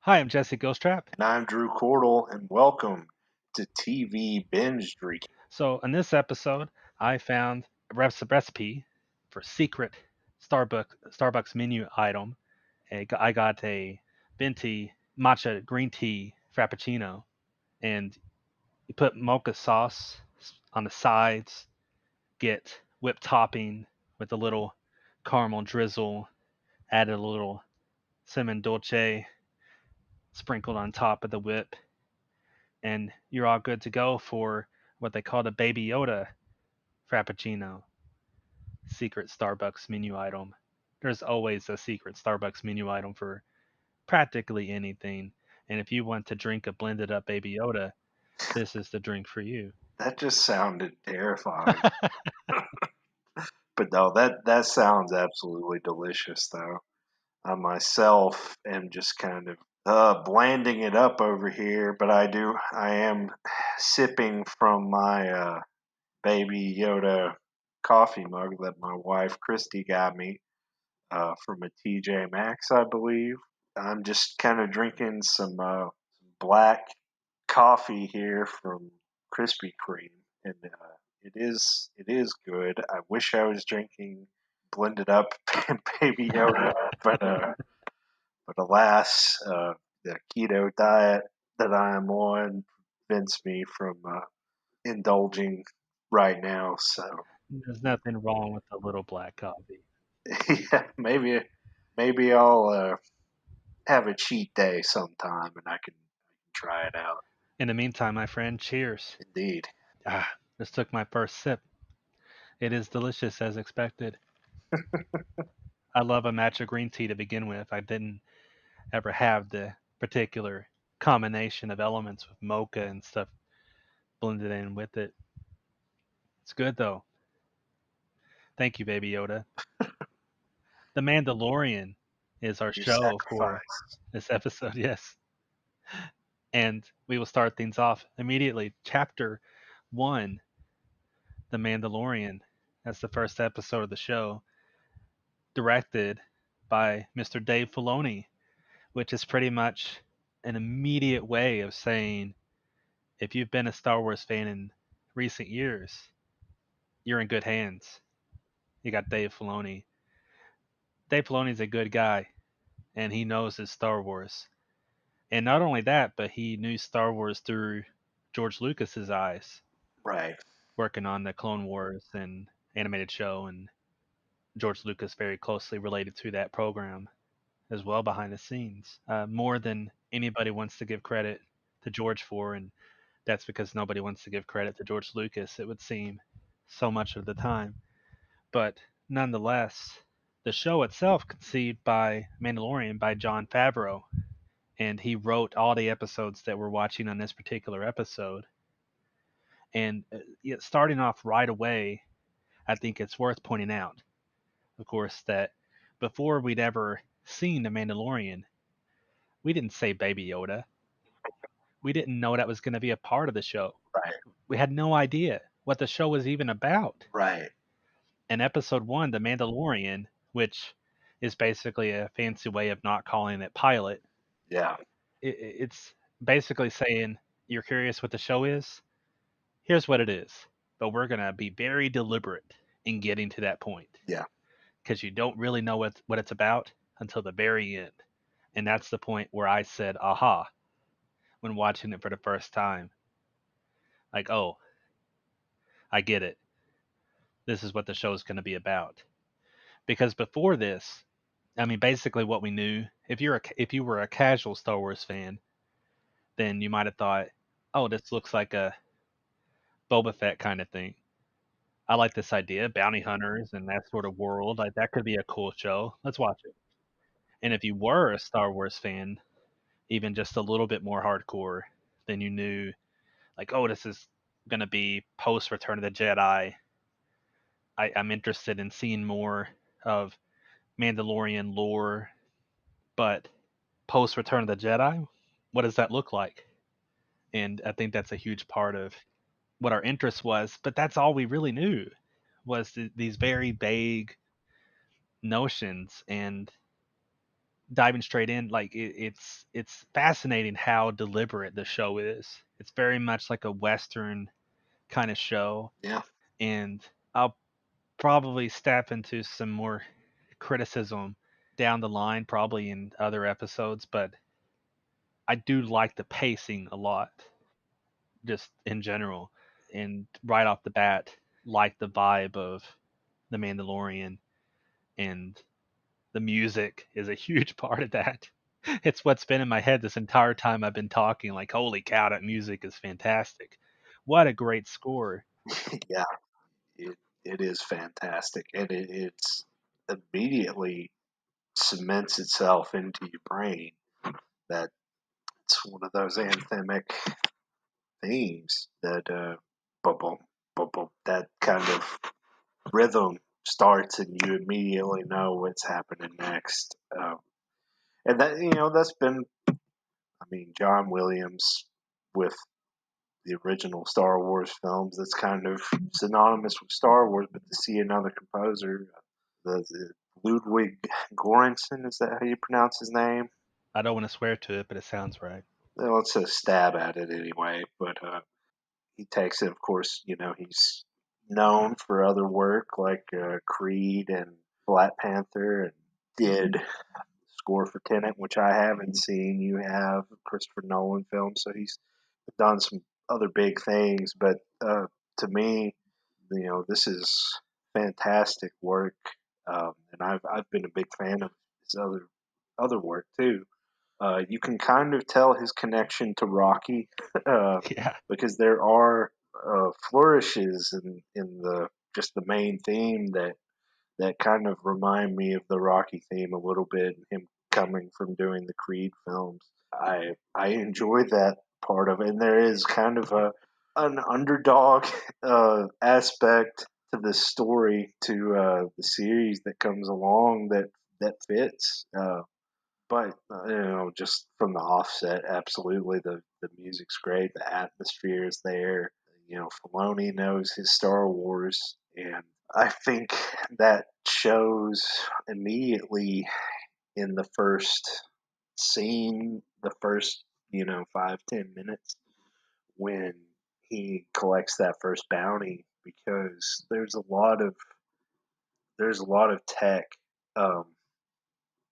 Hi, I'm Jesse Ghostrap. And I'm Drew Cordell, and welcome to TV Binge Drinking. So, in this episode, I found a recipe for secret Starbucks menu item. I got a venti matcha green tea frappuccino, and you put mocha sauce on the sides, get whipped topping with a little caramel drizzle, added a little cinnamon dolce sprinkled on top of the whip, and you're all good to go for what they call the Baby Yoda Frappuccino secret Starbucks menu item. There's always a secret Starbucks menu item for practically anything. And if you want to drink a blended up Baby Yoda, this is the drink for you. That just sounded terrifying. But no, that sounds absolutely delicious, though. I myself am just kind of blanding it up over here, but I am sipping from my Baby Yoda coffee mug that my wife Christy got me from a TJ Maxx, I believe. I'm just kind of drinking some black coffee here from Krispy Kreme, and it is good. I wish I was drinking blended up Baby Yoda, but alas, the keto diet that I am on prevents me from indulging right now. So There's nothing wrong with a little black coffee. yeah, maybe I'll have a cheat day sometime, and I can try it out. In the meantime, my friend, cheers. Indeed. This took my first sip. It is delicious as expected. I love a matcha green tea to begin with. I didn't ever have the particular combination of elements with mocha and stuff blended in with it. It's good though. Thank you, Baby Yoda. The Mandalorian is our Your show for sacrifice. this episode, yes. And we will start things off immediately. Chapter 1, The Mandalorian. That's the first episode of the show, directed by Mr. Dave Filoni, which is pretty much an immediate way of saying if you've been a Star Wars fan in recent years, you're in good hands. You got Dave Filoni. Dave Filoni's a good guy, and he knows his Star Wars. And not only that, but he knew Star Wars through George Lucas's eyes, Right. working on the Clone Wars and animated show, and George Lucas very closely related to that program as well behind the scenes, more than anybody wants to give credit to George for, and that's because nobody wants to give credit to George Lucas, it would seem, so much of the time. But nonetheless, the show itself conceived by Mandalorian by Jon Favreau, and he wrote all the episodes that we're watching on this particular episode. And starting off right away, I think it's worth pointing out, of course, that before we'd ever seen The Mandalorian, we didn't say Baby Yoda. We didn't know that was going to be a part of the show. Right. We had no idea what the show was even about. Right. In episode 1, The Mandalorian, which is basically a fancy way of not calling it pilot, Yeah. it's basically saying, you're curious what the show is? Here's what it is. But we're going to be very deliberate in getting to that point Yeah. because you don't really know what it's about until the very end. And that's the point where I said, aha, when watching it for the first time. Like, oh, I get it. This is what the show is going to be about. Because before this, I mean, basically what we knew, if you were a casual Star Wars fan, then you might have thought, oh, this looks like a Boba Fett kind of thing. I like this idea, bounty hunters and that sort of world. Like that could be a cool show. Let's watch it. And if you were a Star Wars fan, even just a little bit more hardcore, then you knew, like, oh, this is going to be post Return of the Jedi. I'm interested in seeing more of Mandalorian lore, but post Return of the Jedi, what does that look like? And I think that's a huge part of what our interest was. But that's all we really knew was these very vague notions. And diving straight in, like it's fascinating how deliberate the show is. It's very much like a Western kind of show, Yeah. and I'll probably step into some more criticism down the line, probably in other episodes, but I do like the pacing a lot, just in general. And right off the bat, like the vibe of The Mandalorian, and the music is a huge part of that. It's what's been in my head this entire time I've been talking. Like, holy cow, that music is fantastic. What a great score. Yeah, it is fantastic, and it's immediately cements itself into your brain that it's one of those anthemic themes that bum, bum, bum, bum, that kind of rhythm starts and you immediately know what's happening next. And that, that's been, I mean, John Williams with the original Star Wars films, that's kind of synonymous with Star Wars, but to see another composer, the Ludwig Göransson, is that how you pronounce his name? I don't want to swear to it, but it sounds right. Well, it's a stab at it anyway, but he takes it, of course, he's known for other work like Creed and Black Panther, and did score for Tenet, which I haven't seen. You have Christopher Nolan films, so he's done some other big things. But to me, this is fantastic work, and I've been a big fan of his other work too. You can kind of tell his connection to Rocky, Yeah. because there are flourishes in the just the main theme that kind of remind me of the Rocky theme a little bit. Him coming from doing the Creed films, I enjoy that part of it, and there is kind of a an underdog aspect to the story, to the series that comes along that fits. But just from the offset, absolutely the music's great, the atmosphere is there. Filoni knows his Star Wars, and I think that shows immediately in the first scene, the first 5-10 minutes when he collects that first bounty, because there's a lot of tech um,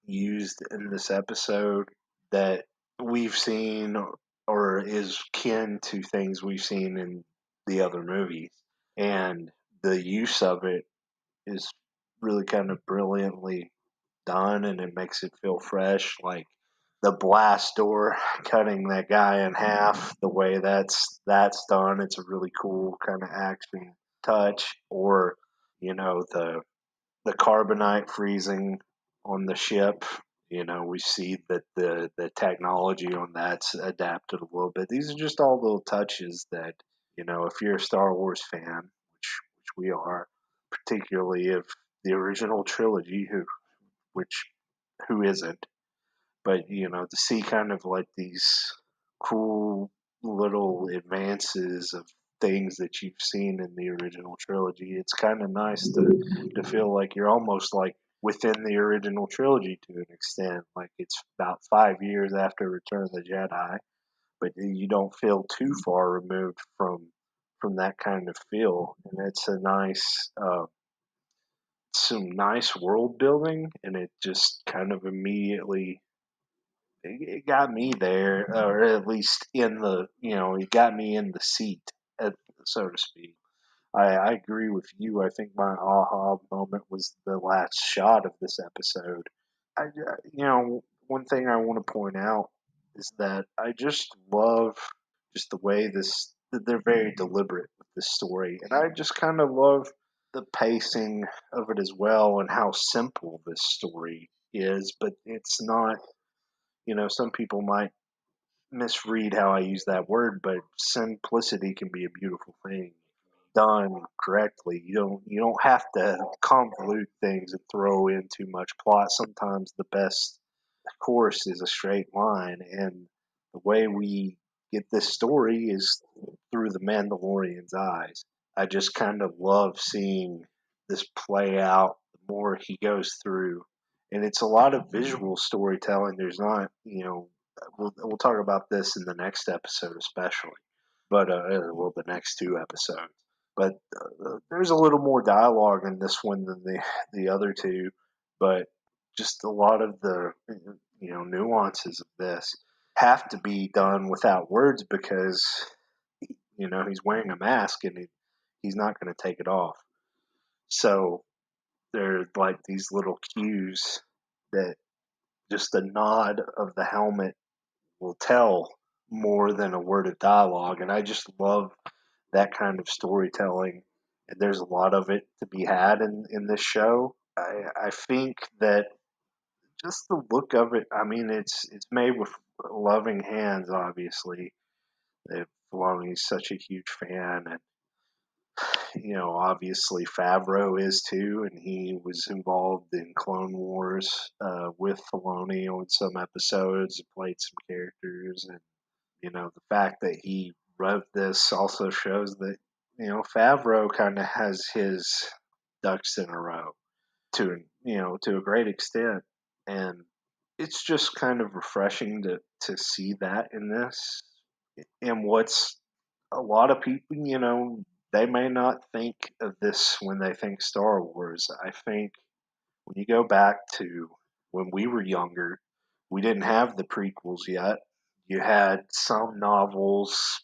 used in this episode that we've seen or is kin to things we've seen in the other movies. And the use of it is really kind of brilliantly done, and it makes it feel fresh. Like the blast door cutting that guy in half, the way that's done, it's a really cool kind of action touch. Or the carbonite freezing on the ship. We see that the technology on that's adapted a little bit. These are just all little touches that, if you're a Star Wars fan, which we are, particularly of the original trilogy, which who isn't, but to see kind of like these cool little advances of things that you've seen in the original trilogy, it's kind of nice to feel like you're almost like within the original trilogy to an extent. Like it's about 5 years after Return of the Jedi, but you don't feel too far removed from that kind of feel, and it's a nice some nice world building, and it just kind of immediately it got me there, or at least it got me in the seat, so to speak. I agree with you. I think my aha moment was the last shot of this episode. One thing I want to point out is that I just love just the way that they're very deliberate with this story, and I just kind of love the pacing of it as well, and how simple this story is, but it's not. Some people might misread how I use that word, but simplicity can be a beautiful thing done correctly. You don't have to convolute things and throw in too much plot. Sometimes the best course is a straight line, and the way we get this story is through the Mandalorian's eyes. I just kind of love seeing this play out the more he goes through, and it's a lot of visual storytelling. There's not, we'll talk about this in the next episode, especially, but well, the next two episodes. But there's a little more dialogue in this one than the other two, but just a lot of the nuances of this have to be done without words because he's wearing a mask and he's not going to take it off. So they're like these little cues that just the nod of the helmet will tell more than a word of dialogue. And I just love that kind of storytelling. And there's a lot of it to be had in this show. I think that just the look of it, I mean, it's made with loving hands, obviously. Filoni's such a huge fan, and obviously Favreau is too, and he was involved in Clone Wars with Filoni on some episodes, played some characters, and the fact that he wrote this also shows that Favreau kind of has his ducks in a row to a great extent, and it's just kind of refreshing to see that in this. And what's a lot of people, they may not think of this when they think Star Wars. I think when you go back to when we were younger, we didn't have the prequels yet. You had some novels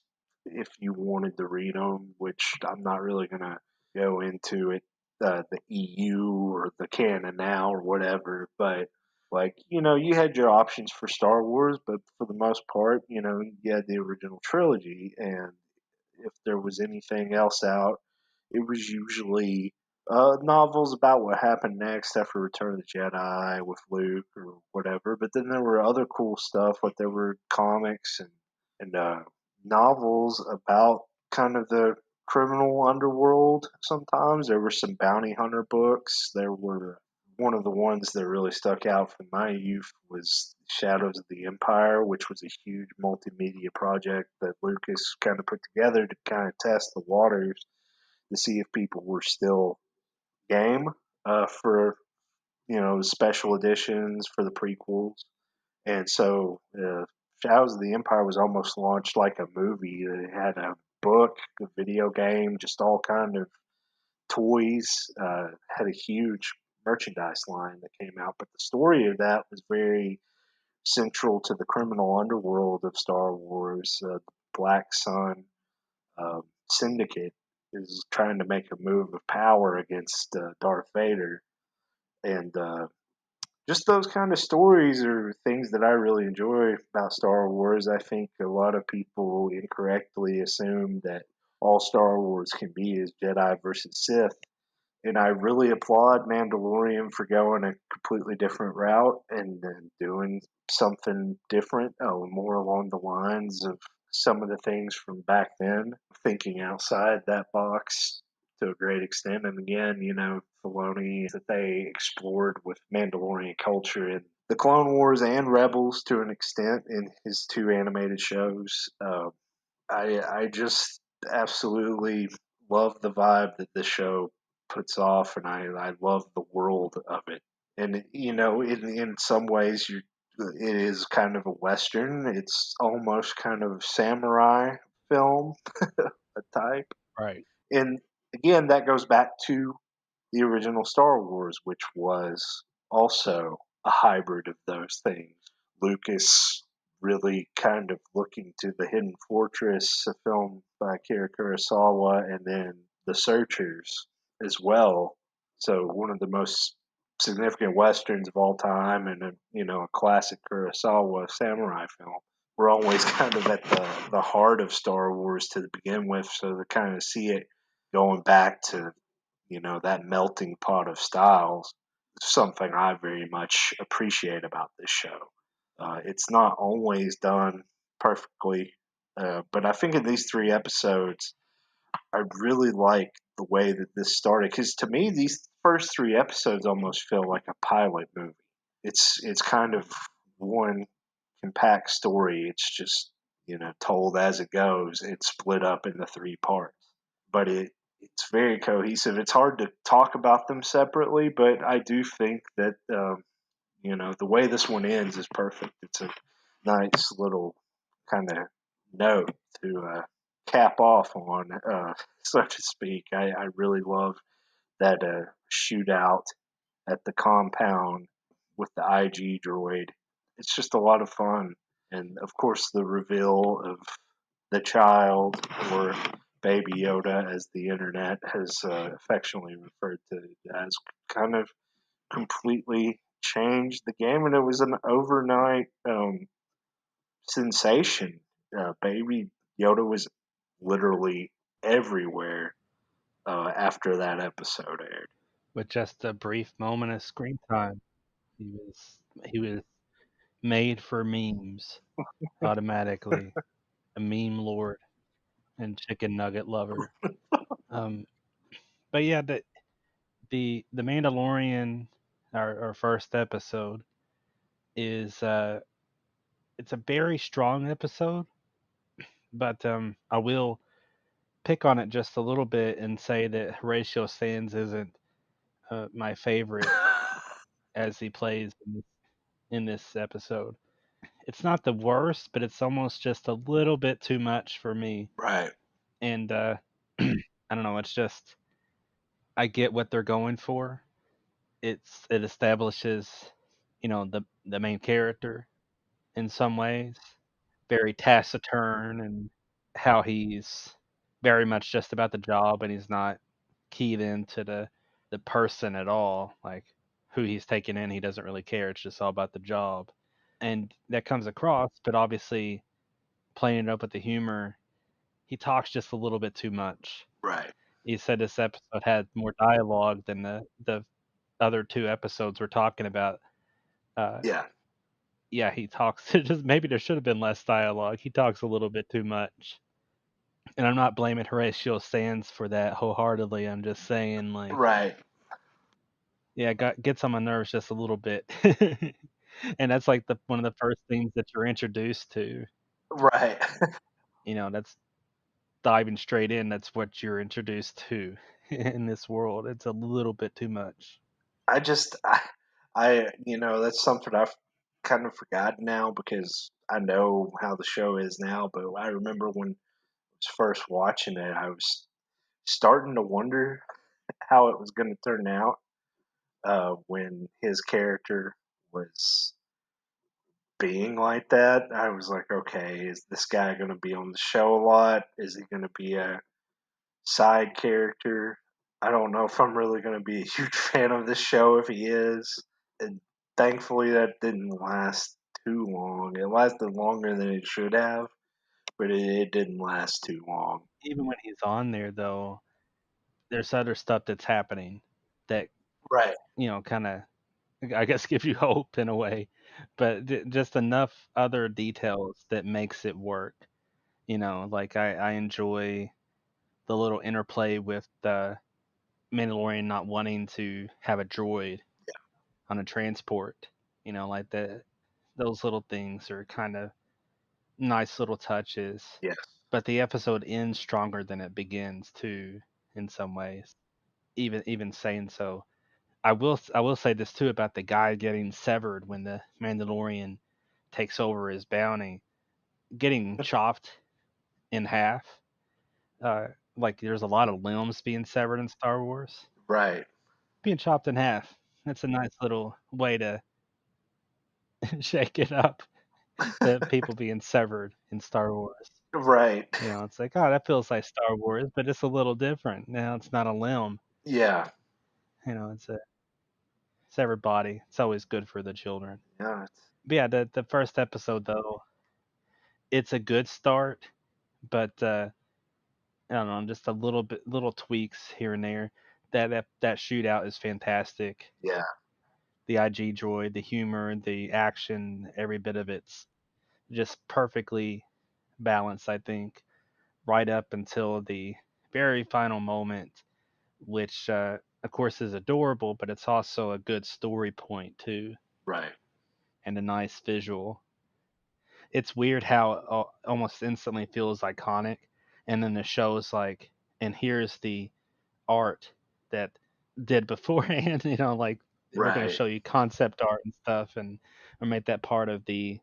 if you wanted to read them, which I'm not really going to go into it, the EU or the canon now or whatever. But like, you had your options for Star Wars, but for the most part, you had the original trilogy. And if there was anything else out, it was usually novels about what happened next after Return of the Jedi with Luke or whatever. But then there were other cool stuff, like there were comics and novels about kind of the criminal underworld. Sometimes there were some bounty hunter books. There were one of the ones that really stuck out from my youth was Shadows of the Empire, which was a huge multimedia project that Lucas kind of put together to kind of test the waters to see if people were still game for special editions for the prequels. And so Shadows of the Empire was almost launched like a movie. It had a book, a video game, just all kind of toys. Had a huge merchandise line that came out, but the story of that was very central to the criminal underworld of Star Wars. The Black Sun Syndicate is trying to make a move of power against Darth Vader, and just those kind of stories are things that I really enjoy about Star Wars. I think a lot of people incorrectly assume that all Star Wars can be is Jedi versus Sith. And I really applaud Mandalorian for going a completely different route and doing something different, more along the lines of some of the things from back then, thinking outside that box to a great extent. And again, Filoni that they explored with Mandalorian culture and the Clone Wars and Rebels to an extent in his two animated shows. I just absolutely love the vibe that this show puts off, and I love the world of it. And in some ways, it is kind of a western. It's almost kind of samurai film a type. Right. And again, that goes back to the original Star Wars, which was also a hybrid of those things. Lucas really kind of looking to the Hidden Fortress, a film by Akira Kurosawa, and then The Searchers as well. So one of the most significant westerns of all time, and a classic Kurosawa samurai film. We're always kind of at the heart of Star Wars to begin with, so to kind of see it going back to that melting pot of styles is something I very much appreciate about this show. It's not always done perfectly, but I think in these three episodes, I really like the way that this started because to me, these first three episodes almost feel like a pilot movie. It's kind of one compact story. It's just told as it goes. It's split up into three parts, but it's very cohesive. It's hard to talk about them separately, but I do think that The way this one ends is perfect. It's a nice little kind of note to cap off on, so to speak. I really love that shootout at the compound with the IG droid. It's just a lot of fun. And of course, the reveal of the child, or Baby Yoda, as the internet has affectionately referred to it as, kind of completely changed the game. And it was an overnight sensation. Baby Yoda was literally everywhere after that episode aired. With just a brief moment of screen time, he was made for memes automatically. A meme lord and chicken nugget lover. Um, but yeah, the Mandalorian, our first episode, is it's a very strong episode, but I will pick on it just a little bit and say that Horatio Sands isn't my favorite as he plays in this episode. It's not the worst, but it's almost just a little bit too much for me. Right, And I don't know. It's just I get what they're going for. It establishes, the main character in some ways, very taciturn, and how he's very much just about the job, and he's not keyed into the person at all, like who he's taking in. He doesn't really care. It's just all about the job, and that comes across. But obviously, playing it up with the humor, he talks just a little bit too much. right. He said this episode had more dialogue than the other two episodes we're talking about. Uh, Yeah, yeah, he talks. Just maybe there should have been less dialogue. He talks a little bit too much, and I'm not blaming Horatio Sands for that wholeheartedly. I'm just saying, like, right, yeah, gets on my nerves just a little bit, and that's like the one of the first things that you're introduced to. right. That's diving straight in. That's what you're introduced to in this world. It's a little bit too much. I just, that's something I've kind of forgotten now because I know how the show is now. But I remember when I was first watching it, I was starting to wonder how it was going to turn out when his character was being like that. I was like, okay, is this guy going to be on the show a lot? Is he going to be a side character? I don't know if I'm really going to be a huge fan of this show if he is. And thankfully, that didn't last too long. It lasted longer than it should have, but it didn't last too long. Even when he's on there, though, there's other stuff that's happening that Right, kind of, I guess, give you hope in a way, but just enough other details that makes it work. Like I enjoy the little interplay with the Mandalorian not wanting to have a droid on a transport. Like those little things are kind of nice little touches. yes. But the episode ends stronger than it begins too, in some ways. Even saying so, I will say this too about the guy getting severed when the Mandalorian takes over his bounty, getting chopped in half. Like there's a lot of limbs being severed in Star Wars. Right, Being chopped in half. That's a nice little way to shake it up. The people being severed in Star Wars. right. It's like, oh, that feels like Star Wars, but it's a little different. Now it's not a limb. Yeah, It's a severed body. It's always good for the children. yeah, But yeah, the first episode though, it's a good start, but I don't know, just a little tweaks here and there. That shootout is fantastic. yeah, The IG droid, the humor, the action, every bit of it's just perfectly balanced, I think, right up until the very final moment, which of course is adorable, but it's also a good story point too, right, and a nice visual. It's weird how it almost instantly feels iconic, and then the show's like, and here's the art that did beforehand. Like we're going to Right. show you concept art and stuff, and or make that part of the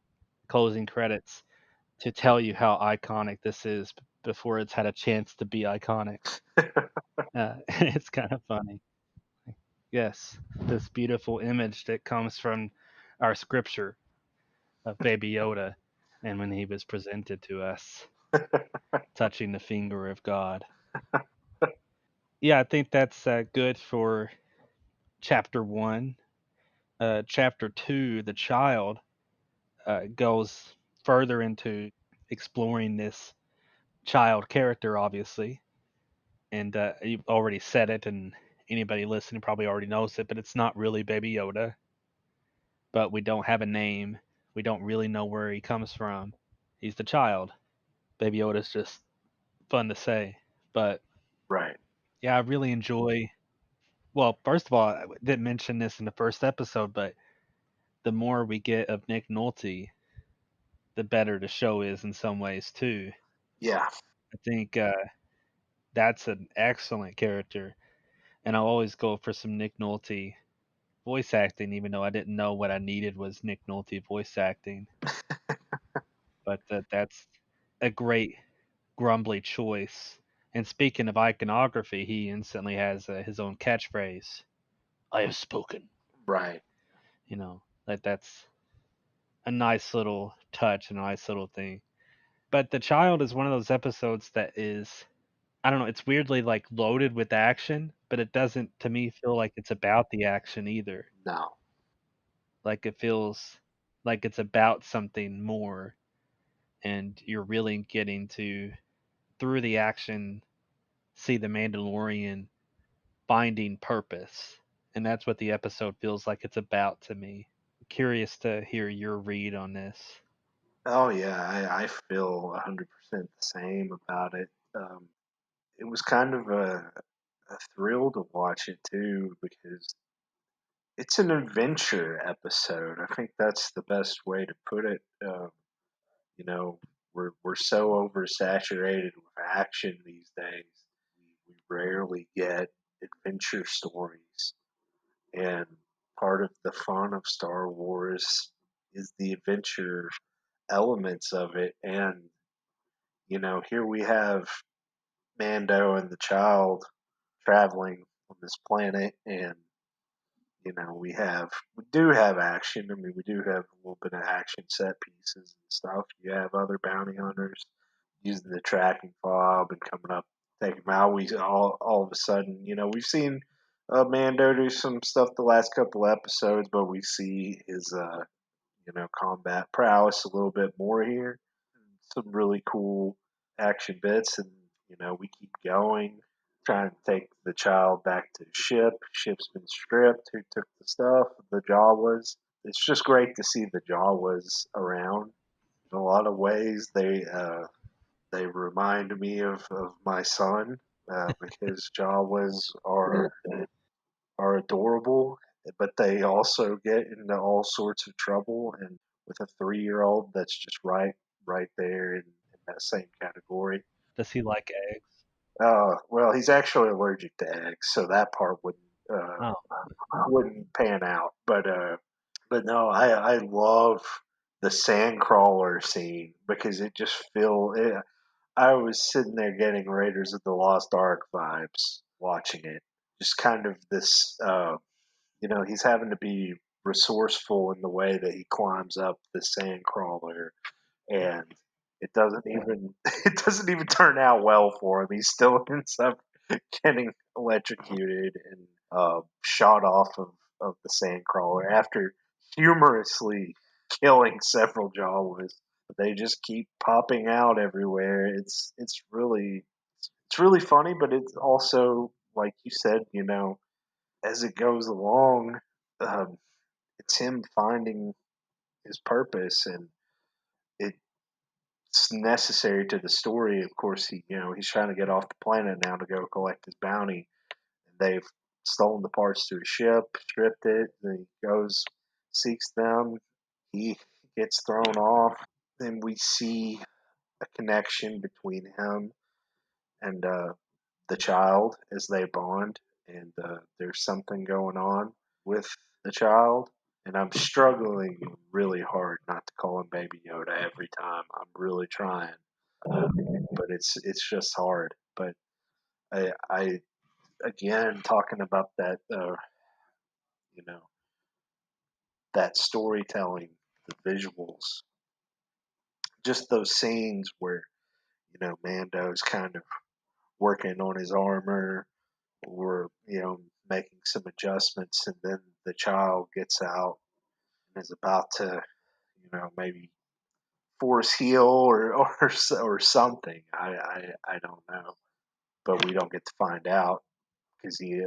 closing credits to tell you how iconic this is before it's had a chance to be iconic. It's kind of funny. Yes, this beautiful image that comes from our scripture of Baby Yoda, and when he was presented to us, touching the finger of God. Yeah, I think that's good for chapter one. Chapter two, the child, goes further into exploring this child character, obviously. And you've already said it, and anybody listening probably already knows it, but it's not really Baby Yoda. But we don't have a name. We don't really know where he comes from. He's the child. Baby Yoda's just fun to say. But Right. yeah, I really enjoy. Well, first of all, I didn't mention this in the first episode, but the more we get of Nick Nolte, the better the show is in some ways too. Yeah. I think that's an excellent character, and I'll always go for some Nick Nolte voice acting, even though I didn't know what I needed was Nick Nolte voice acting. But that's a great grumbly choice. And speaking of iconography, he instantly has his own catchphrase. I have spoken. Right. That's a nice little touch, a nice little thing. But the child is one of those episodes that is, I don't know, it's weirdly like loaded with action, but it doesn't to me feel like it's about the action either. No. Like it feels like it's about something more, and you're really getting to, through the action, see the Mandalorian finding purpose. And that's what the episode feels like it's about to me. Curious to hear your read on this. Oh yeah, I feel 100% the same about it. It was kind of a thrill to watch it too because it's an adventure episode. I think that's the best way to put it. You know, we're so oversaturated with action these days. We rarely get adventure stories, and part of the fun of Star Wars is the adventure elements of it. And here we have Mando and the child traveling on this planet, and we do have action. I mean, we do have a little bit of action set pieces and stuff. You have other bounty hunters using the tracking fob and coming up, taking them out. We all of a sudden, we've seen Mando do some stuff the last couple episodes, but we see his combat prowess a little bit more here. Some really cool action bits, and we keep going, trying to take the child back to the ship. Ship's been stripped. Who took the stuff? The Jawas. It's just great to see the Jawas around. In a lot of ways, they remind me of my son because Jawas are adorable, but they also get into all sorts of trouble. And with a 3-year-old, that's just right there in that same category. Does he like eggs? Well, he's actually allergic to eggs, so that part uh, Oh, wouldn't pan out. But no, I love the sandcrawler scene because it just feel it, I was sitting there getting Raiders of the Lost Ark vibes watching it. Just kind of this, he's having to be resourceful in the way that he climbs up the sand crawler, and it doesn't even it doesn't even turn out well for him. He still ends up getting electrocuted and shot off of the sand crawler after humorously killing several Jawas. They just keep popping out everywhere. It's really funny, but it's also like you said, as it goes along, um, it's him finding his purpose, and it's necessary to the story. Of course, he's trying to get off the planet now to go collect his bounty. They've stolen the parts to his ship, stripped it. And he goes, seeks them. He gets thrown off. Then we see a connection between him and the child as they bond, and there's something going on with the child, and I'm struggling really hard not to call him Baby Yoda every time. I'm really trying, uh, but it's just hard. But I again talking about that, you know, that storytelling, the visuals, just those scenes where Mando's kind of working on his armor or making some adjustments, and then the child gets out and is about to maybe force heal or something. I don't know, but we don't get to find out because he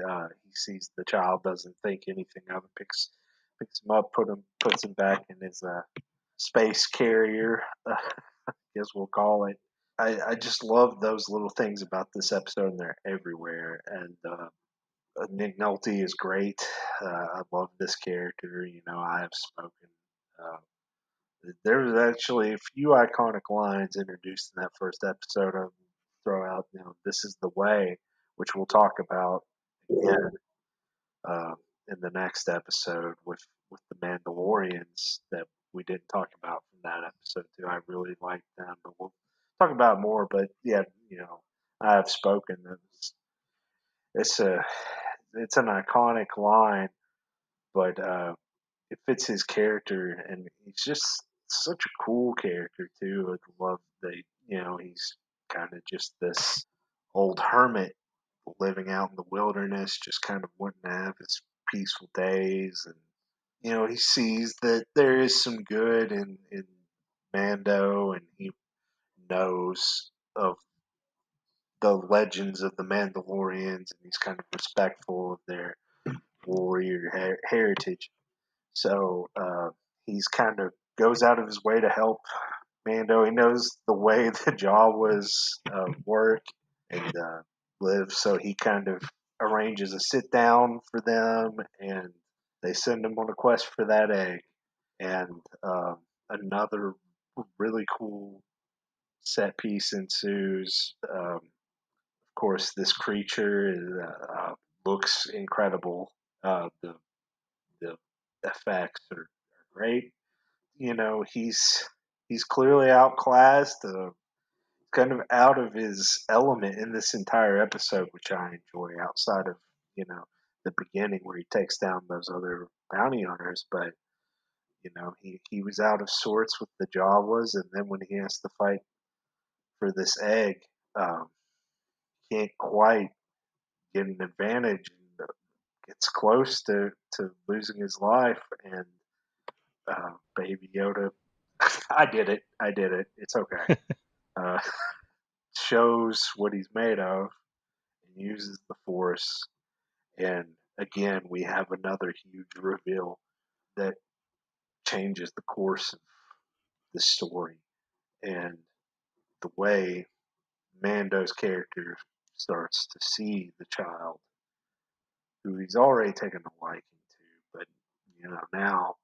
sees the child, doesn't think anything of it, picks him up, puts him back in his space carrier, I guess we'll call it. I just love those little things about this episode, and they're everywhere. And Nick Nolte is great. I love this character. I have spoken. Uh, There's actually a few iconic lines introduced in that first episode. I'll throw out, "This is the way," which we'll talk about again uh, in the next episode with the Mandalorians that we didn't talk about from that episode too. I really like them, but we'll talk about more. But yeah, I have spoken. It's a it's an iconic line, but it fits his character, and he's just such a cool character too. I love that he's kind of just this old hermit living out in the wilderness, just kind of wanting to have his peaceful days, and he sees that there is some good in Mando, and he knows of the legends of the Mandalorians, and he's kind of respectful of their warrior heritage. So he's kind of goes out of his way to help Mando. He knows the way the Jawas work and live, so he kind of arranges a sit down for them, and they send him on a quest for that egg. And another really cool set piece ensues. Of course, this creature looks incredible. The effects are great. He's clearly outclassed, kind of out of his element in this entire episode, which I enjoy. Outside of the beginning where he takes down those other bounty hunters, but he was out of sorts with the Jawas, and then when he has to fight for this egg, um, can't quite get an advantage, and gets close to losing his life, and Baby Yoda. I did it. I did it. It's okay. Uh, shows what he's made of and uses the Force. And again, we have another huge reveal that changes the course of the story and the way Mando's character starts to see the child, who he's already taken a liking to. But, now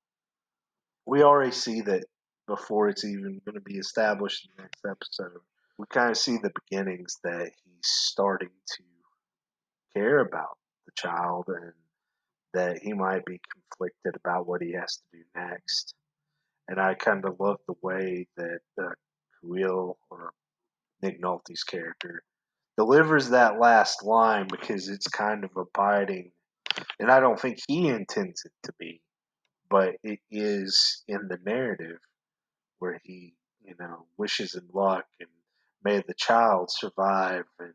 we already see that before it's even going to be established in the next episode. We kind of see the beginnings that he's starting to care about the child, and that he might be conflicted about what he has to do next. And I kind of love the way that Kuil, or Nick Nolte's character, delivers that last line, because it's kind of a biting, and I don't think he intends it to be, but it is in the narrative where he, wishes him luck, and may the child survive and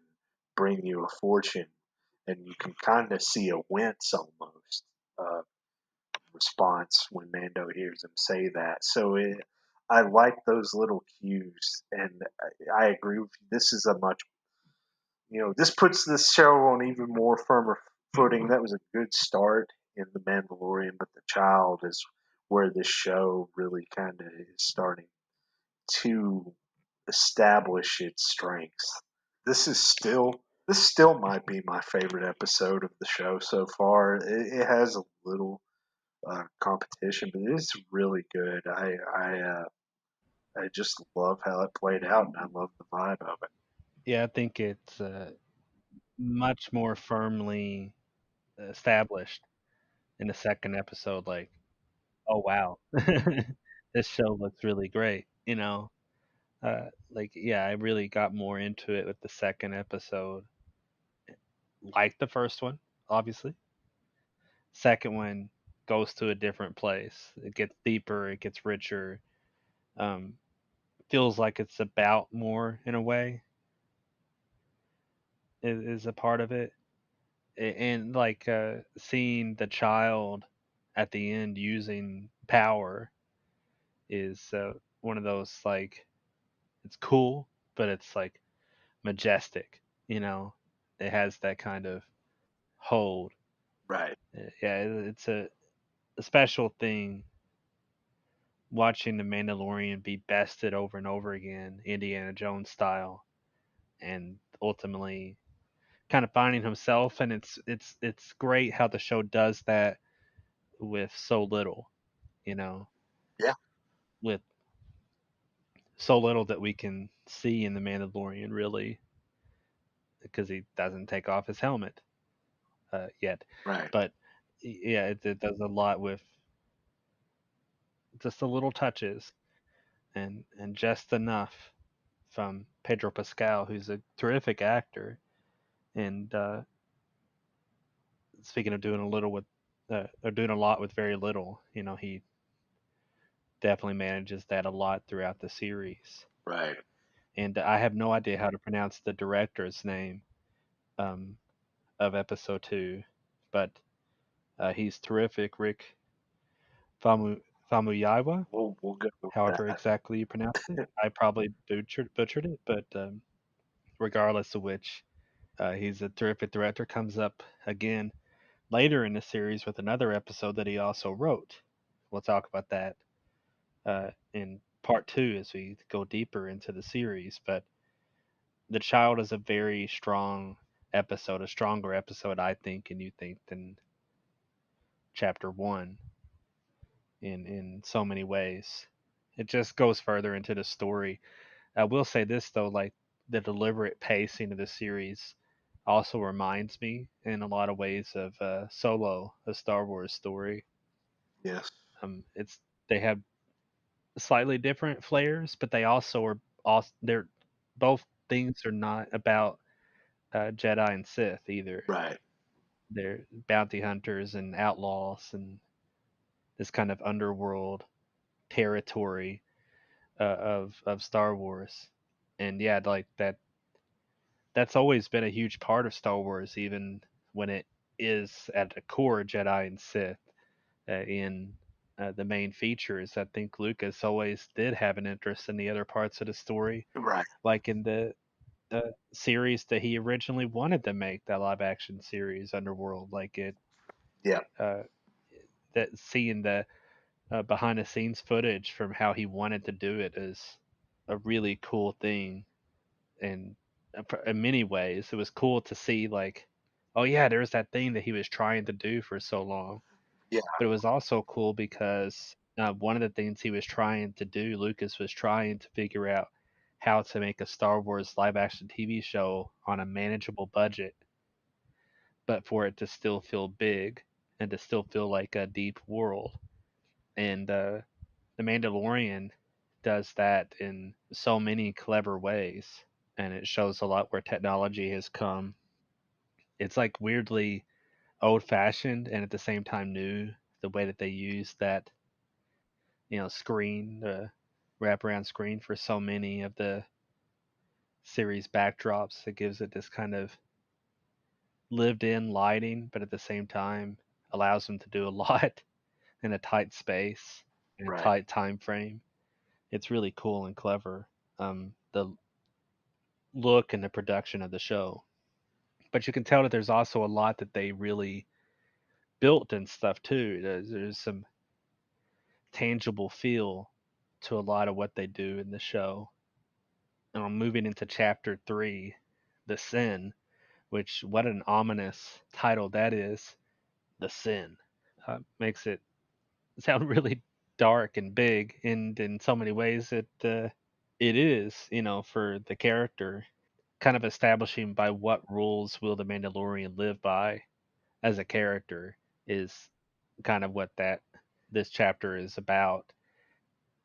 bring you a fortune. And you can kind of see a wince almost response when Mando hears him say that. So I like those little cues, and I agree with you. This is a much, this puts this show on even more firmer footing. That was a good start in The Mandalorian, but The Child is where this show really kind of is starting to establish its strengths. This still might be my favorite episode of the show so far. It has a little competition, but it's really good. I just love how it played out, and I love the vibe of it. Yeah, I think it's much more firmly established in the second episode, like, oh wow, this show looks really great. Like yeah, I really got more into it with the second episode. Like the first one, obviously. Second one goes to a different place. It gets deeper, it gets richer. Um, Feels like it's about more in a way is a part of it. And like seeing the child at the end using power is one of those like it's cool, but it's like majestic. You know, it has that kind of hold. Right. Yeah, it's a special thing watching the Mandalorian be bested over and over again, Indiana Jones style, and ultimately kind of finding himself. And it's great how the show does that with so little, you know, Yeah. with so little that we can see in the Mandalorian really, because he doesn't take off his helmet yet, Right. but yeah, it does a lot with just the little touches and just enough from Pedro Pascal, who's a terrific actor. And speaking of doing a little with, or doing a lot with very little, he definitely manages that a lot throughout the series. Right. And I have no idea how to pronounce the director's name um, of episode two, but he's terrific. Rick Famu Famuyiwa, We'll go with however that. exactly you pronounce it. I probably butchered it, but regardless of which, he's a terrific director. Comes up again later in the series with another episode that he also wrote. We'll talk about that in part two as we go deeper into the series. But the child is a very strong episode, a stronger episode, I think, and you think, than chapter one in so many ways. It just goes further into the story. I will say this though, like the deliberate pacing of the series also reminds me in a lot of ways of Solo, a Star Wars story. Yes. It's they have slightly different flares, but they also are also they're both things are not about Jedi and Sith either. Right. They're bounty hunters and outlaws and this kind of underworld territory of Star Wars. And yeah, like that's always been a huge part of Star Wars, even when it is at the core Jedi and Sith in the main features. I think Lucas always did have an interest in the other parts of the story, Right. like in the series that he originally wanted to make, that live action series Underworld. Like it, Yeah. uh, that seeing the behind the scenes footage from how he wanted to do it is a really cool thing. And in many ways, it was cool to see like, oh yeah, there's that thing that he was trying to do for so long. Yeah. But it was also cool because one of the things he was trying to do, Lucas was trying to figure out how to make a Star Wars live action TV show on a manageable budget, but for it to still feel big and to still feel like a deep world. And The Mandalorian does that in so many clever ways, and it shows a lot where technology has come. It's like weirdly old fashioned and at the same time new, the way that they use that screen, the wraparound screen for so many of the series backdrops. It gives it this kind of lived in lighting, but at the same time allows them to do a lot in a tight space and a Right. tight time frame. It's really cool and clever. The look and the production of the show. But you can tell that there's also a lot that they really built and stuff too. There's some tangible feel to a lot of what they do in the show. And I'm moving into chapter three, The Sin, which what an ominous title that is. The Sin makes it sound really dark and big, and in so many ways it is, for the character, kind of establishing by what rules will the Mandalorian live by as a character is kind of what that this chapter is about.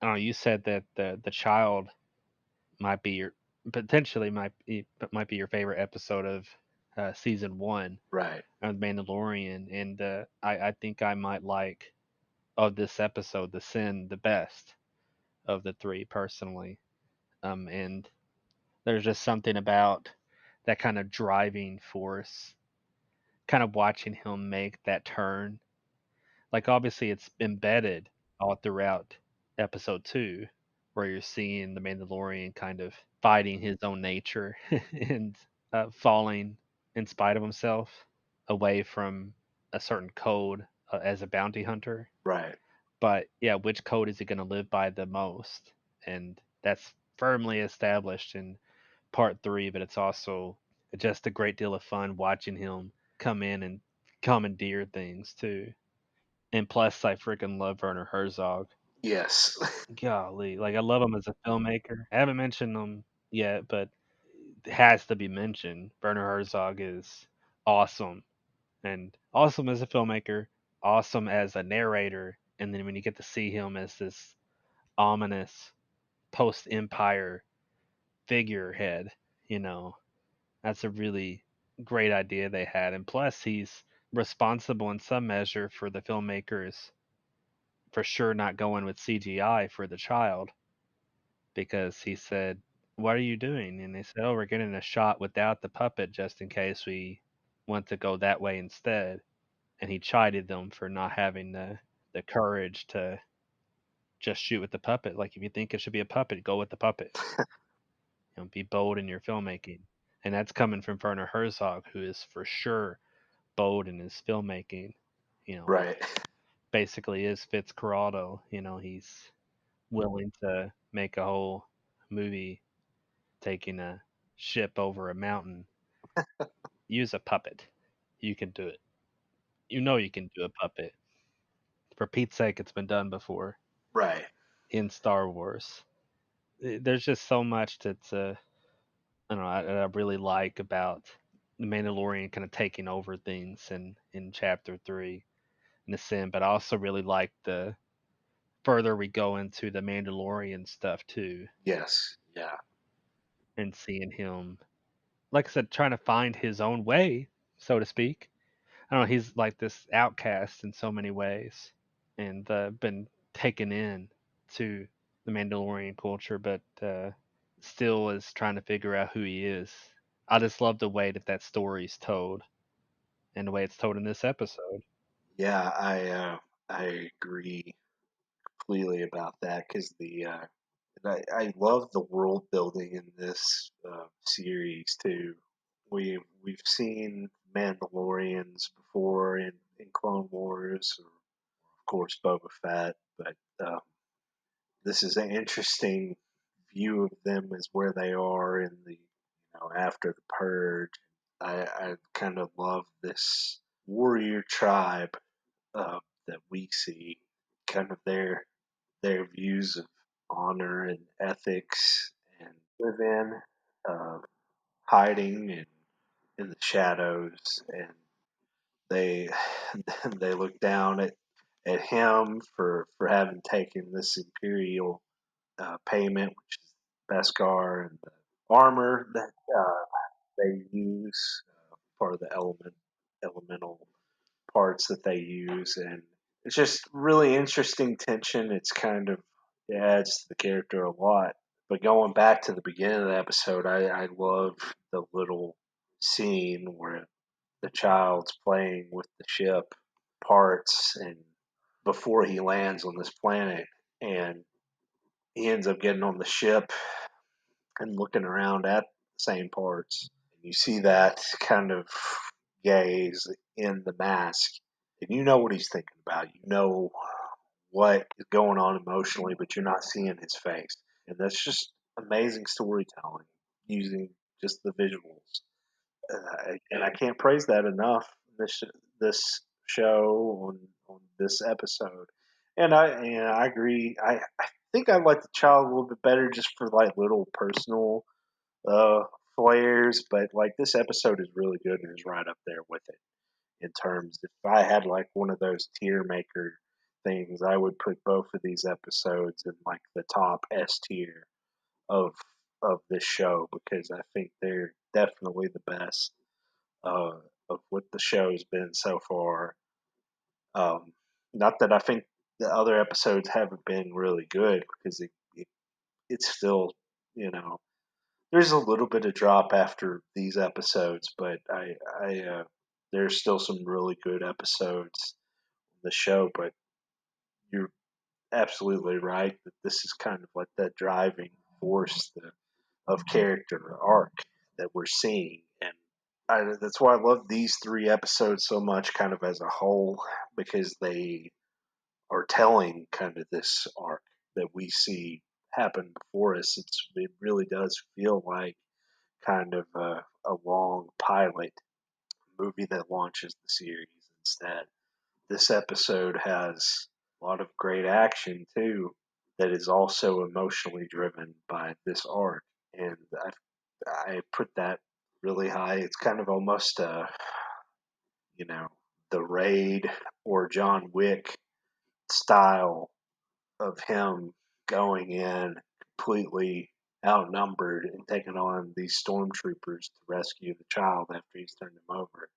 I don't know. You said that the child might be your potentially might be your favorite episode of season one Right. of Mandalorian, and I think I might like of this episode the sin the best of the three personally. And there's just something about that kind of driving force, kind of watching him make that turn. Like obviously it's embedded all throughout episode two, where you're seeing the Mandalorian kind of fighting his own nature and falling in spite of himself away from a certain code as a bounty hunter. Right. But yeah, which code is he going to live by the most? And that's firmly established in part three, but it's also just a great deal of fun watching him come in and commandeer things too. And plus, I freaking love Werner Herzog. Yes. Golly, like I love him as a filmmaker. I haven't mentioned him yet, but it has to be mentioned. Werner Herzog is awesome, and awesome as a filmmaker, awesome as a narrator, and then when you get to see him as this ominous post Empire figurehead, you know, that's a really great idea they had. And plus, he's responsible in some measure for the filmmakers for sure not going with CGI for the child because he said, "What are you doing?" And they said, "Oh, we're getting a shot without the puppet just in case we want to go that way instead." And he chided them for not having the courage to just shoot with the puppet. Like if you think it should be a puppet, go with the puppet. Be bold in your filmmaking. And that's coming from Werner Herzog, who is for sure bold in his filmmaking. You know, Right. basically is Fitzcarraldo. He's willing to make a whole movie taking a ship over a mountain. Use a puppet. You can do it. You can do a puppet. For Pete's sake, it's been done before Right. in Star Wars. There's just so much that's I don't know I really like about the Mandalorian kind of taking over things in chapter three in a sense, but I also really like the further we go into the Mandalorian stuff too, Yes. Yeah. and seeing him, like I said, trying to find his own way, so to speak. I don't know. He's like this outcast in so many ways, and been taken in to the Mandalorian culture, but still is trying to figure out who he is. I just love the way that that story's told, and the way it's told in this episode. Yeah. I agree completely about that because I love the world building in this series too. We've seen Mandalorians before in Clone Wars, or of course Boba Fett, but this is an interesting view of them as where they are in the after the purge. I kind of love this warrior tribe that we see, kind of their views of honor and ethics, and live uh, hiding in the shadows, and they they look down at him for having taken this imperial payment, which is Beskar and the armor that they use for the elemental parts that they use, and it's just really interesting tension. It's kind of it adds to the character a lot. But going back to the beginning of the episode, I love the little scene where the child's playing with the ship parts and before he lands on this planet, and he ends up getting on the ship and looking around at the same parts. You see that kind of gaze in the mask, and you know what he's thinking about. You know what is going on emotionally, but you're not seeing his face. And that's just amazing storytelling using just the visuals. And I can't praise that enough. This show on this episode, and I agree. I think I like the child a little bit better just for like little personal uh, flares, but like this episode is really good and is right up there with it. in terms. If I had like one of those tier maker things, I would put both of these episodes in like the top S tier of this show because I think they're definitely the best uh, of what the show's been so far. Um, Not that I think the other episodes haven't been really good because it's still, you know, there's a little bit of drop after these episodes, but there's still some really good episodes in the show. But you're absolutely right that this is kind of like that driving force of character arc that we're seeing, and that's why I love these three episodes so much, kind of as a whole, because they are telling kind of this arc that we see happen before us. It really does feel like kind of a long pilot movie that launches the series instead. This episode has a lot of great action too that is also emotionally driven by this arc, and I put that really high. It's kind of almost you know, the Raid or John Wick style of him going in completely outnumbered and taking on these stormtroopers to rescue the child after he's turned him over.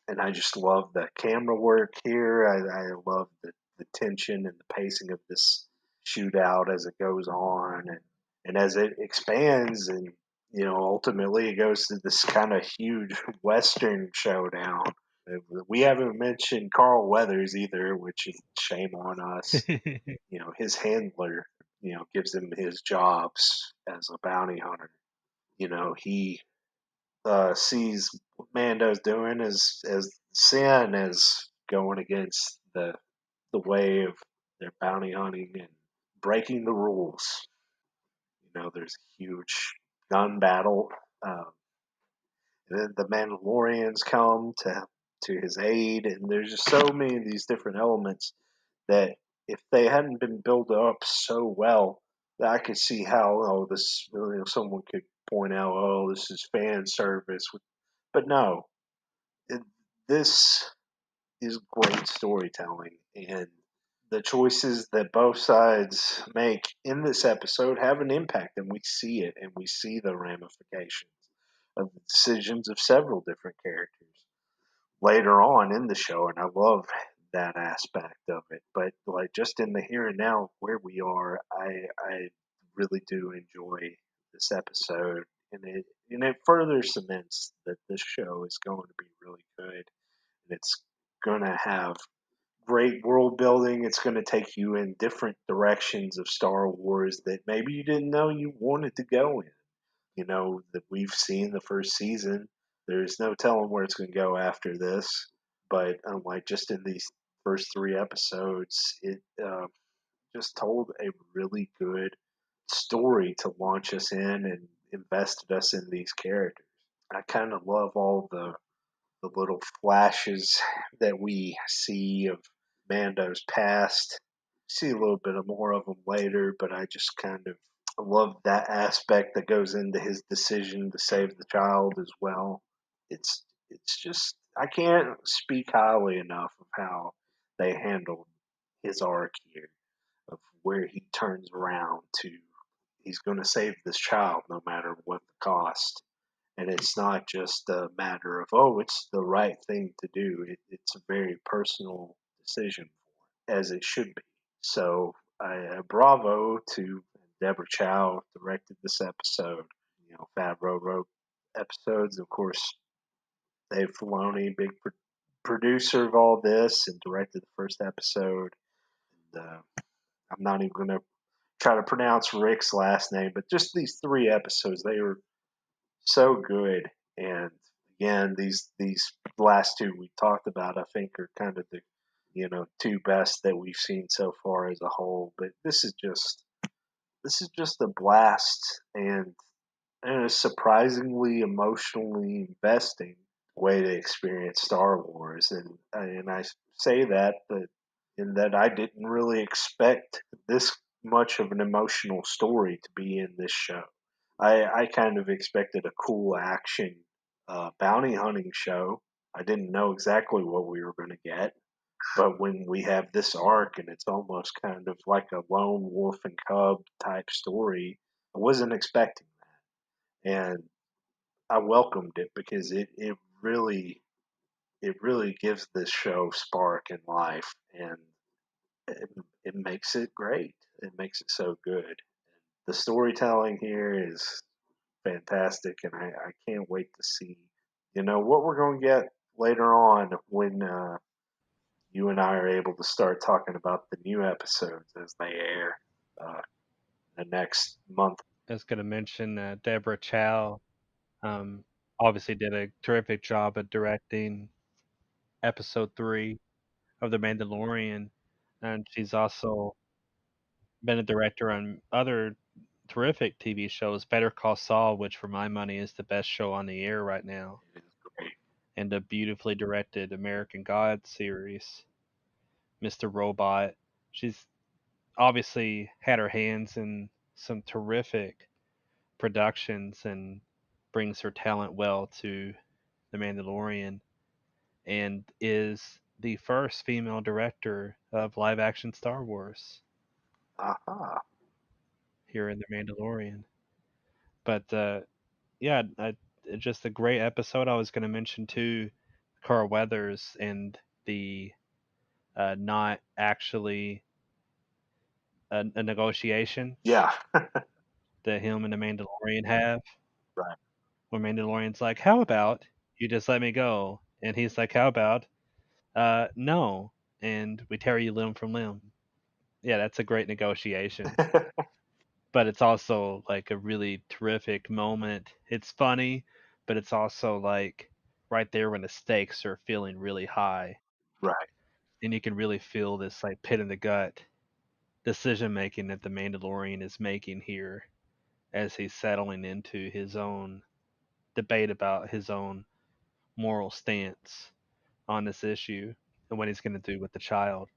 And I just love the camera work here. I love the tension and the pacing of this shootout as it goes on, and as it expands, and ultimately it goes to this kind of huge western showdown. We haven't mentioned Carl Weathers either, which is shame on us. His handler, gives him his jobs as a bounty hunter. He sees what Mando's doing as sin, as going against the way of their bounty hunting and breaking the rules. There's a huge gun battle. Um, then the Mandalorians come to his aid, and there's just so many of these different elements that if they hadn't been built up so well, that I could see how this someone could point out, this is fan service, but no, it, this is great storytelling, and the choices that both sides make in this episode have an impact, and we see it, and we see the ramifications of the decisions of several different characters later on in the show, and I love that aspect of it. But like just in the here and now where we are, I really do enjoy this episode, and it further cements that this show is going to be really good, and it's going to have great world building. It's going to take you in different directions of Star Wars that maybe you didn't know you wanted to go in. That we've seen the first season. There's no telling where it's going to go after this. But like just in these first three episodes, it just told a really good story to launch us in and invested us in these characters. I kind of love all the little flashes that we see of Mando's past. See a little bit of more of them later, but I just kind of love that aspect that goes into his decision to save the child as well. It's just I can't speak highly enough of how they handled his arc here, of where he turns around to he's going to save this child no matter what the cost. And it's not just a matter of, it's the right thing to do. It's a very personal decision for him, as it should be. So, bravo to Deborah Chow, directed this episode. Favreau wrote episodes. Of course, Dave Filoni, big producer of all this, and directed the first episode. And, I'm not even going to try to pronounce Rick's last name, but just these three episodes, they were so good. And again, these last two we talked about, I think, are kind of the two best that we've seen so far as a whole. But this is just a blast, and a surprisingly emotionally investing way to experience Star Wars. And I say that, but in that I didn't really expect this much of an emotional story to be in this show. I kind of expected a cool action bounty hunting show, I didn't know exactly what we were going to get. But when we have this arc and it's almost kind of like a lone wolf and cub type story, I wasn't expecting that. And I welcomed it because it really gives this show spark and life, and it, it makes it great. It makes it so good. The storytelling here is fantastic, and I can't wait to see, what we're going to get later on when you and I are able to start talking about the new episodes as they air uh, the next month. I was going to mention Deborah Chow. Um, Obviously did a terrific job at directing episode 3 of The Mandalorian, and she's also been a director on other terrific TV shows. Better Call Saul, which for my money is the best show on the air right now, It is great. and a beautifully directed American Gods series, Mr. Robot. She's obviously had her hands in some terrific productions and brings her talent well to The Mandalorian, and is the first female director of live action Star Wars Aha. here in The Mandalorian. But yeah, just a great episode. I was going to mention too, Carl Weathers and the not actually a negotiation Yeah. that him and the Mandalorian have, Right. where Mandalorian's like, "How about you just let me go?" And he's like, "How about no?" And we tear you limb from limb. Yeah, that's a great negotiation. But it's also like a really terrific moment. It's funny, but it's also like right there when the stakes are feeling really high, Right. and you can really feel this like pit in the gut decision making that the Mandalorian is making here as he's settling into his own debate about his own moral stance on this issue and what he's going to do with the child.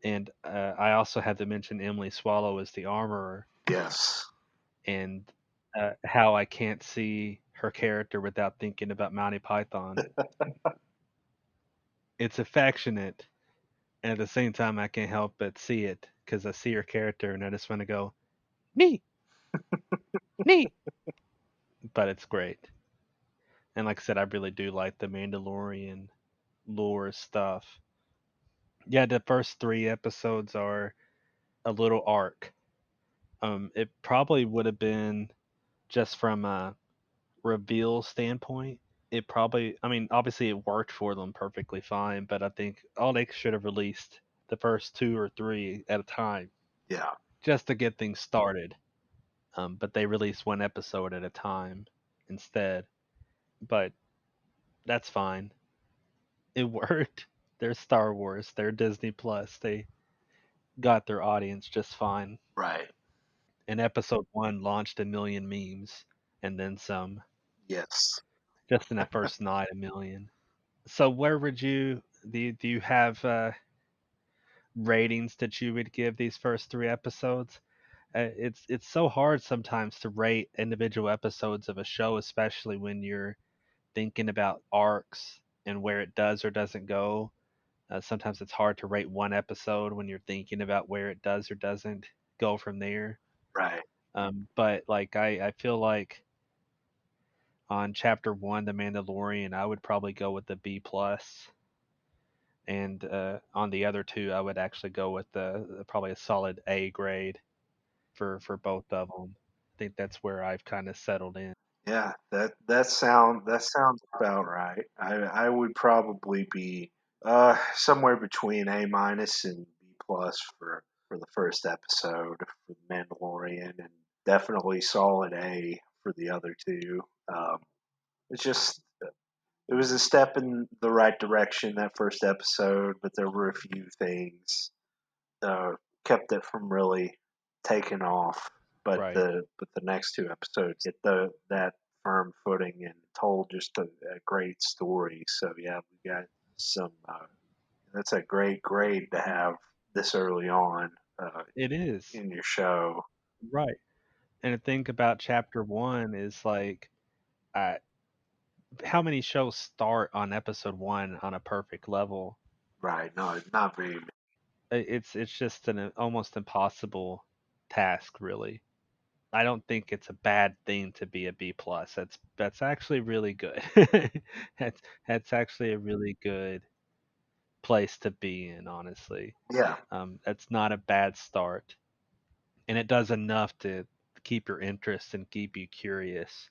And I also had to mention Emily Swallow as the armorer, Yes. and how I can't see her character without thinking about Monty Python. It's affectionate, and at the same time, I can't help but see it because I see her character and I just want to go, neat, neat. But it's great. And like I said, I really do like the Mandalorian lore stuff. Yeah, the first 3 episodes are a little arc. It probably would have been just from a reveal standpoint. It probably, I mean, obviously it worked for them perfectly fine, but I think all they should have released the first 2 or 3 at a time Yeah. just to get things started. But they released one episode at a time instead. But that's fine. It worked. They're Star Wars. They're Disney Plus. They got their audience just fine. Right. And episode 1 launched a million memes and then some. Yes. Just in that first night, a million. So where would do you have ratings that you would give these first 3 episodes? It's so hard sometimes to rate individual episodes of a show, especially when you're thinking about arcs and where it does or doesn't go. Sometimes it's hard to rate one episode when you're thinking about where it does or doesn't go from there. Right. But like I feel like on chapter 1, The Mandalorian, I would probably go with the B plus, and on the other 2, I would actually go with the probably a solid A grade for both of them. I think that's where I've kind of settled in. Yeah. That sounds about right. I would probably be somewhere between A minus and B plus for the first episode for the Mandalorian, and definitely solid A for the other two. It's just it was a step in the right direction that first episode, but there were a few things uh, kept it from really taking off. Right. But the next two episodes get the that firm footing and told just a great story. So yeah, we got some. That's a great grade to have this early on It is. in your show. Right. And to think about chapter 1 is like, how many shows start on episode 1 on a perfect level? Right. No, not very many. It's just an almost impossible task, really. I don't think it's a bad thing to be a B plus. That's actually really good. that's that's actually a really good place to be in, honestly. Yeah. That's not a bad start, and it does enough to keep your interest and keep you curious.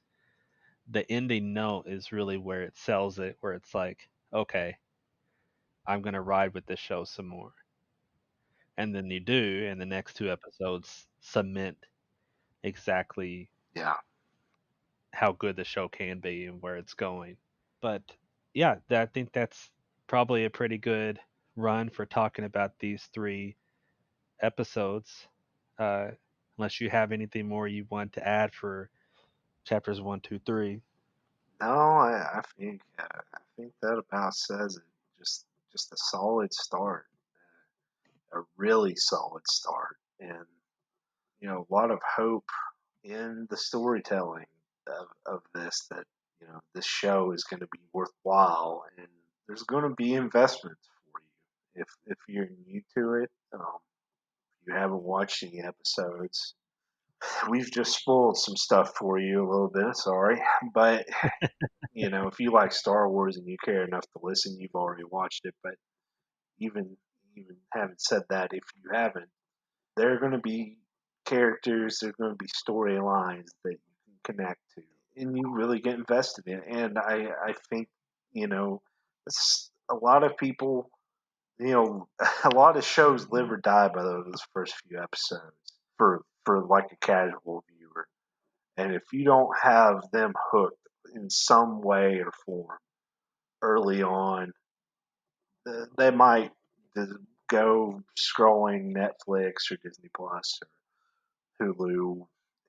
The ending note is really where it sells it, where it's like, okay, I'm gonna ride with this show some more, and then you do, and the next two episodes cement exactly Yeah. how good the show can be and where it's going. But yeah, I think that's probably a pretty good run for talking about these three episodes. Uh, unless you have anything more you want to add for chapters one, two, three. No, I think that about says it. Just a solid start, a really solid start, and a lot of hope in the storytelling of this, that this show is going to be worthwhile, and there's going to be investments for you if you're new to it. If you haven't watched any episodes, we've just spoiled some stuff for you a little bit. Sorry, but if you like Star Wars and you care enough to listen, you've already watched it. But even even having said that, if you haven't, there are going to be characters, there's going to be storylines that you can connect to, and you really get invested in. And I think a lot of people, a lot of shows live or die by those first few episodes for like a casual viewer. And if you don't have them hooked in some way or form early on, they might go scrolling Netflix or Disney Plus or Hulu,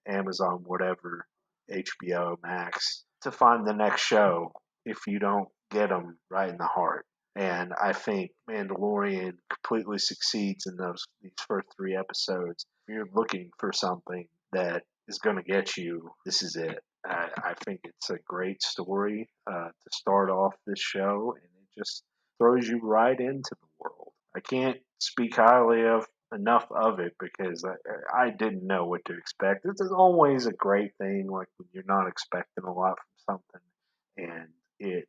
Amazon, whatever, HBO Max to find the next show if you don't get them right in the heart. And I think Mandalorian completely succeeds in these first three episodes. If you're looking for something that is going to get you, this is it. I think it's a great story to start off this show, and it just throws you right into the world. I can't speak highly of enough of it because I didn't know what to expect. This is always a great thing, like when you're not expecting a lot from something, and it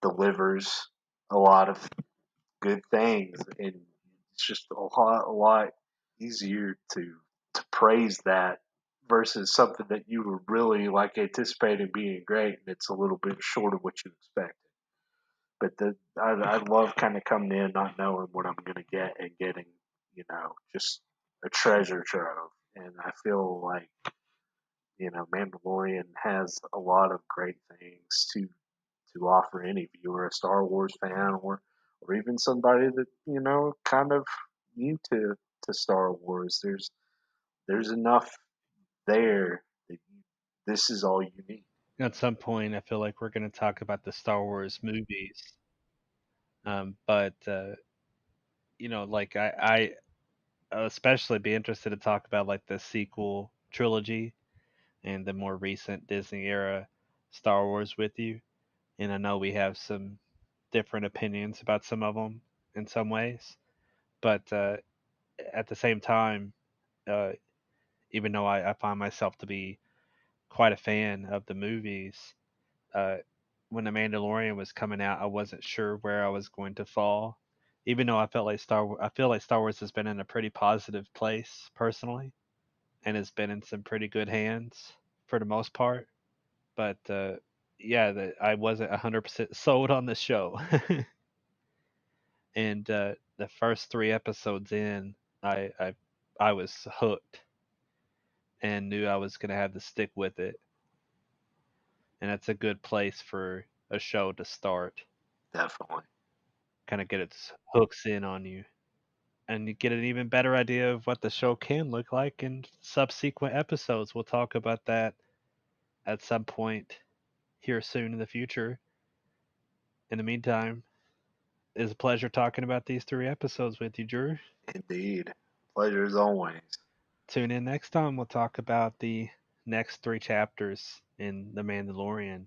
delivers a lot of good things, and it's just a lot easier to praise that versus something that you were really like anticipating being great, and it's a little bit short of what you expected. But I love kind of coming in not knowing what I'm going to get and getting just a treasure trove, and I feel like Mandalorian has a lot of great things to offer any viewer, a Star Wars fan, or even somebody that kind of new to Star Wars. There's enough there that this is all you need. At some point, I feel like we're going to talk about the Star Wars movies. But like I especially be interested to talk about like the sequel trilogy and the more recent Disney era Star Wars with you. And I know we have some different opinions about some of them in some ways, but at the same time, uh, even though I find myself to be quite a fan of the movies, uh, when The Mandalorian was coming out, I wasn't sure where I was going to fall. Even though I feel like Star Wars has been in a pretty positive place personally, and has been in some pretty good hands for the most part. But yeah, I wasn't 100% sold on the show. And the first three episodes in, I I, I was hooked and knew I was gonna have to stick with it. And that's a good place for a show to start. Definitely. Kind of get its hooks in on you, and you get an even better idea of what the show can look like in subsequent episodes. We'll talk about that at some point here soon in the future. In the meantime, it's a pleasure talking about these three episodes with you, Drew. Indeed. Pleasure as always. Tune in next time. We'll talk about the next three chapters in The Mandalorian.